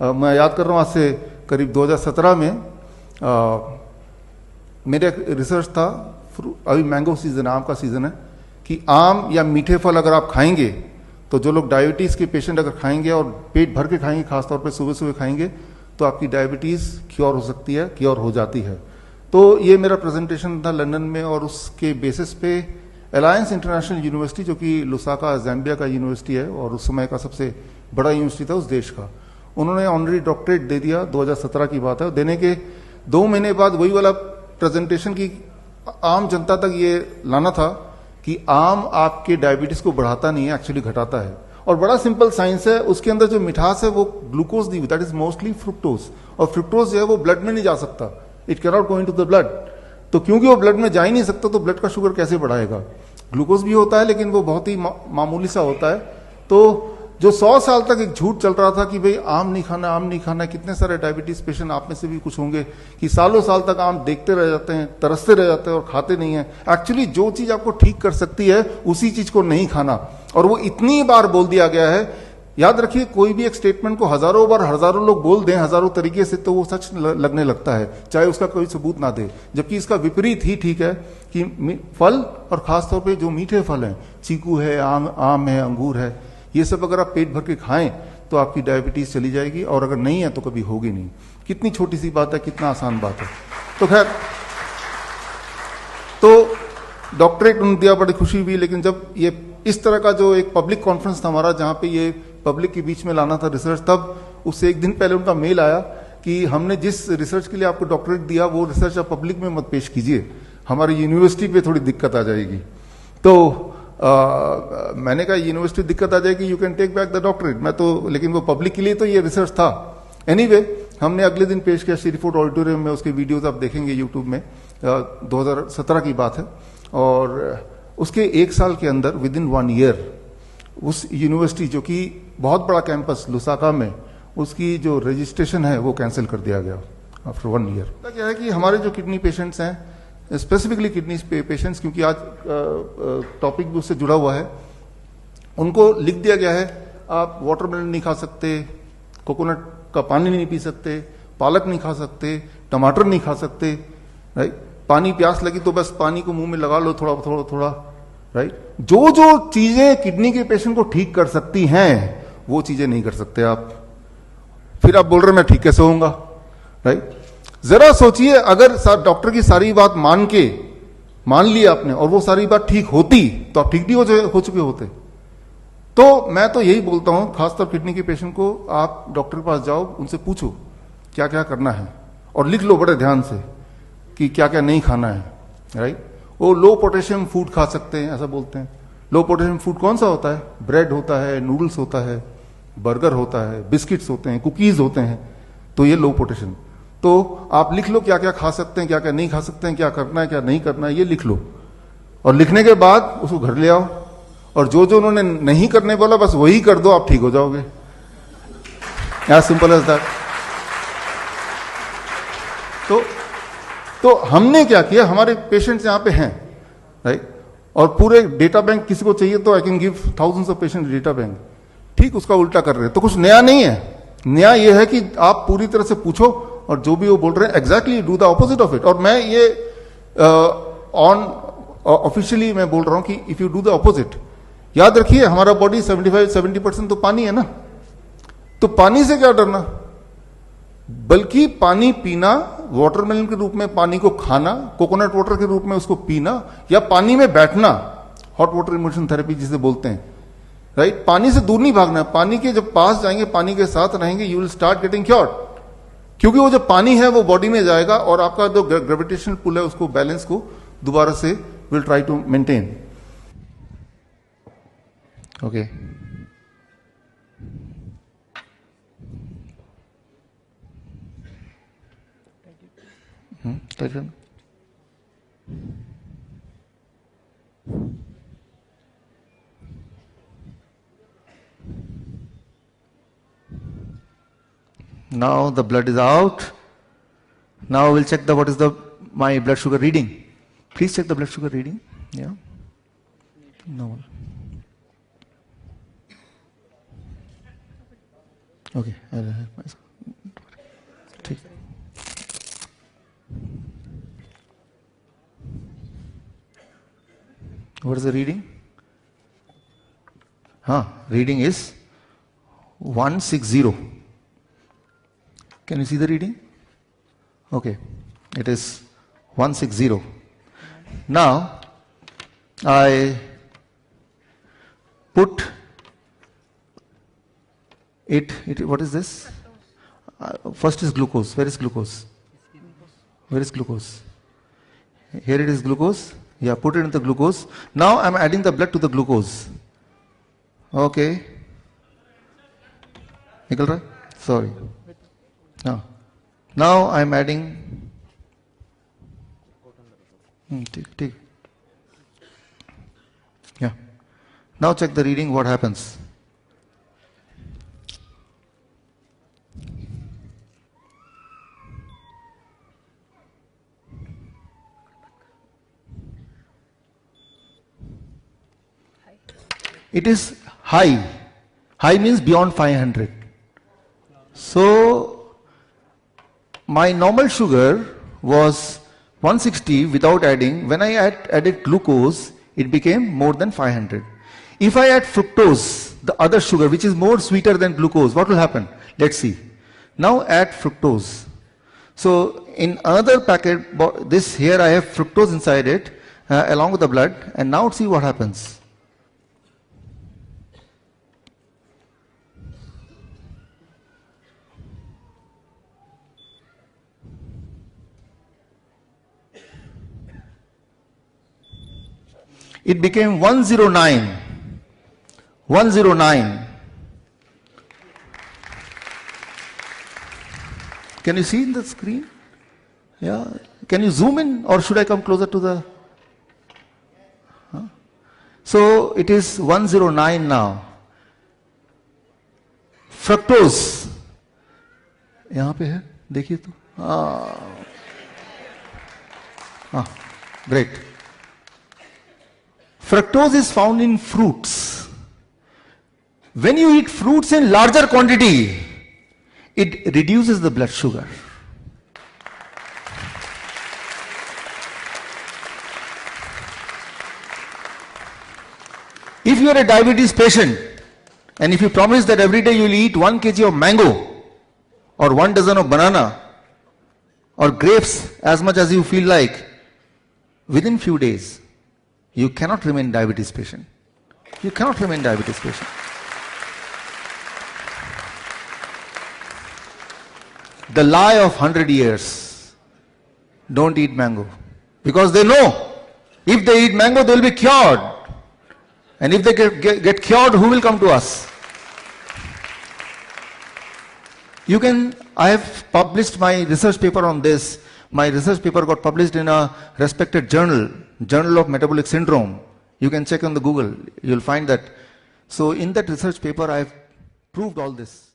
मैं याद कर रहा हूँ आज से करीब 2017 में मेरा एक रिसर्च था, अभी मैंगो सीजन है, आम का सीजन है, कि आम या मीठे फल अगर आप खाएंगे तो जो लोग डायबिटीज़ के पेशेंट अगर खाएंगे और पेट भर के खाएंगे, खासतौर पे सुबह सुबह खाएंगे, तो आपकी डायबिटीज़ क्योर हो सकती है, क्योर हो जाती है। तो ये मेरा प्रेजेंटेशन था लंदन में, और उसके बेसिस पे अलायंस इंटरनेशनल यूनिवर्सिटी, जो कि लुसाका ज़ैम्बिया का यूनिवर्सिटी है और उस समय का सबसे बड़ा यूनिवर्सिटी था उस देश का, उन्होंने ऑनरी डॉक्टरेट दे दिया। 2017 की बात है। देने के 2 महीने बाद वही वाला प्रेजेंटेशन की आम जनता तक ये लाना था कि आम आपके डायबिटीज को बढ़ाता नहीं है, एक्चुअली घटाता है। और बड़ा सिंपल साइंस है, उसके अंदर जो मिठास है वो glucose the, that is mostly fructose, और फ्रुक्टोज जो है वो ब्लड में नहीं जा सकता, it can not go into the blood. तो क्योंकि वो ब्लड में जा ही नहीं सकता तो ब्लड का शुगर कैसे बढ़ाएगा। ग्लूकोज भी होता है लेकिन वो बहुत ही मामूली सा होता है। तो जो 100 साल तक एक झूठ चल रहा था कि भाई आम नहीं खाना, आम नहीं खाना, कितने सारे डायबिटीज पेशेंट आप में से भी कुछ होंगे कि सालों साल तक आम देखते रह जाते हैं, तरसते रह जाते हैं और खाते नहीं है। एक्चुअली जो चीज आपको ठीक कर सकती है उसी चीज को नहीं खाना, और वो इतनी बार बोल दिया गया है। याद रखिए, कोई भी एक स्टेटमेंट को हजारों बार हजारों लोग बोल दें हजारों तरीके से, तो वो सच लगने लगता है, चाहे उसका कोई सबूत ना दे। जबकि इसका विपरीत ही ठीक है कि फल, और खासतौर पर जो मीठे फल हैं, चीकू है, आम है, अंगूर है, ये सब अगर आप पेट भर के खाएं तो आपकी डायबिटीज चली जाएगी, और अगर नहीं है तो कभी होगी नहीं। कितनी छोटी सी बात है, कितना आसान बात है। तो खैर, तो डॉक्टरेट उन्होंने दिया, बड़ी खुशी हुई। लेकिन जब ये इस तरह का जो एक पब्लिक कॉन्फ्रेंस था हमारा, जहां पे ये पब्लिक के बीच में लाना था रिसर्च, तब उससे एक दिन पहले उनका मेल आया कि हमने जिस रिसर्च के लिए आपको डॉक्टरेट दिया वो रिसर्च आप पब्लिक में मत पेश कीजिए, हमारी यूनिवर्सिटी पे थोड़ी दिक्कत आ जाएगी। तो मैंने कहा यूनिवर्सिटी दिक्कत आ जाएगी, you can take back the doctorate. मैं तो, लेकिन वो पब्लिक के लिए तो ये रिसर्च था। एनीवे, हमने अगले दिन पेश किया श्रीफोर्ड ऑडिटोरियम में, उसके वीडियोस आप देखेंगे यूट्यूब में, 2017 की बात है। और उसके 1 साल के अंदर, विद इन 1 ईयर, उस यूनिवर्सिटी जो कि बहुत बड़ा कैंपस लुसाका में, उसकी जो रजिस्ट्रेशन है वो कैंसिल कर दिया गया आफ्टर 1 ईयर। क्या है कि हमारे जो किडनी पेशेंट्स हैं, स्पेसिफिकली किडनी पेशेंट्स, क्योंकि आज टॉपिक भी उससे जुड़ा हुआ है, उनको लिख दिया गया है आप वाटरमेलन नहीं खा सकते, कोकोनट का पानी नहीं पी सकते, पालक नहीं खा सकते, टमाटर नहीं खा सकते, राइट। पानी प्यास लगी तो बस पानी को मुंह में लगा लो थोड़ा थोड़ा थोड़ा, राइट। जो जो चीजें किडनी के पेशेंट को ठीक कर सकती हैं वो चीजें नहीं कर सकते आप। फिर आप बोल रहे मैं ठीक कैसे होऊंगा, राइट। जरा सोचिए, अगर डॉक्टर की सारी बात मान ली आपने और वो सारी बात ठीक होती तो आप ठीक नहीं हो चुके होते। तो मैं तो यही बोलता हूं, खासतौर किडनी के पेशेंट को, आप डॉक्टर के पास जाओ, उनसे पूछो क्या क्या करना है, और लिख लो बड़े ध्यान से कि क्या क्या नहीं खाना है, राइट। वो लो पोटेशियम फूड खा सकते हैं, ऐसा बोलते हैं। लो पोटेशियम फूड कौन सा होता है? ब्रेड होता है, नूडल्स होता है, बर्गर होता है, बिस्किट्स होते हैं, कुकीज होते हैं, तो ये लो पोटेशियम। तो आप लिख लो क्या क्या खा सकते हैं, क्या क्या नहीं खा सकते हैं, क्या करना है क्या नहीं करना है, ये लिख लो। और लिखने के बाद उसको घर ले आओ, और जो जो उन्होंने नहीं करने बोला बस वही कर दो, आप ठीक हो जाओगे। As simple as that. तो हमने क्या किया, हमारे पेशेंट्स यहां पे हैं, राइट, और पूरे डेटा बैंक किसी को चाहिए तो I can give thousands of patient data bank. ठीक उसका उल्टा कर रहे हैं, तो कुछ नया नहीं है। नया यह है कि आप पूरी तरह से पूछो, और जो भी वो बोल रहे हैं exactly do the opposite of it. और मैं ये ऑफिशियली मैं बोल रहा हूं कि if you do the opposite, याद रखिए हमारा बॉडी 75-70% तो पानी है ना, तो पानी से क्या डरना, बल्कि पानी पीना, वाटरमेलन के रूप में पानी को खाना, कोकोनट वाटर के रूप में उसको पीना, या पानी में बैठना, हॉट वाटर इमर्शन थेरेपी जिसे बोलते हैं, राइट। पानी से दूर नहीं भागना, पानी के जब पास जाएंगे, पानी के साथ रहेंगे, you will start getting cured. क्योंकि वो जो पानी है वो बॉडी में जाएगा और आपका जो ग्रेविटेशनल पुल है उसको, बैलेंस को दोबारा से will try to maintain. Okay, now the blood is out. Now we'll check what is my blood sugar reading. Please check the blood sugar reading. Yeah. No. Okay, I'll help myself. ठीक. What is the reading? Reading is 160. Can you see the reading? Okay, it is 160. Now, I put it, what is this? First is glucose. Where is glucose? Where is glucose? Here it is glucose. Yeah, put it in the glucose. Now I am adding the blood to the glucose. Okay. Nikal Rai? Sorry. Now I am adding. Take. Yeah. Now check the reading, what happens. It is high. High means beyond 500. So, my normal sugar was 160 without adding. When I added glucose, it became more than 500. If I add fructose, the other sugar, which is more sweeter than glucose, what will happen? Let's see. Now add fructose. So, in another packet, this here I have fructose inside it, along with the blood, and now see what happens. It became 109. 109. Can you see in the screen? Yeah. Can you zoom in, or should I come closer to the? So it is 109 now. Fructose. यहाँ पे है, देखिए तो. Great. Fructose is found in fruits. When you eat fruits in larger quantity, it reduces the blood sugar. If you are a diabetes patient, and if you promise that every day you will eat 1 kg of mango, or 1 dozen of banana, or grapes as much as you feel like, within few days, you cannot remain diabetes patient. You cannot remain diabetes patient. The lie of 100 years. Don't eat mango. Because they know, if they eat mango, they will be cured. And if they get cured, who will come to us? I have published my research paper on this. My research paper got published in a respected journal, Journal of Metabolic Syndrome. You can check on the Google, you'll find that. So in that research paper, I have proved all this.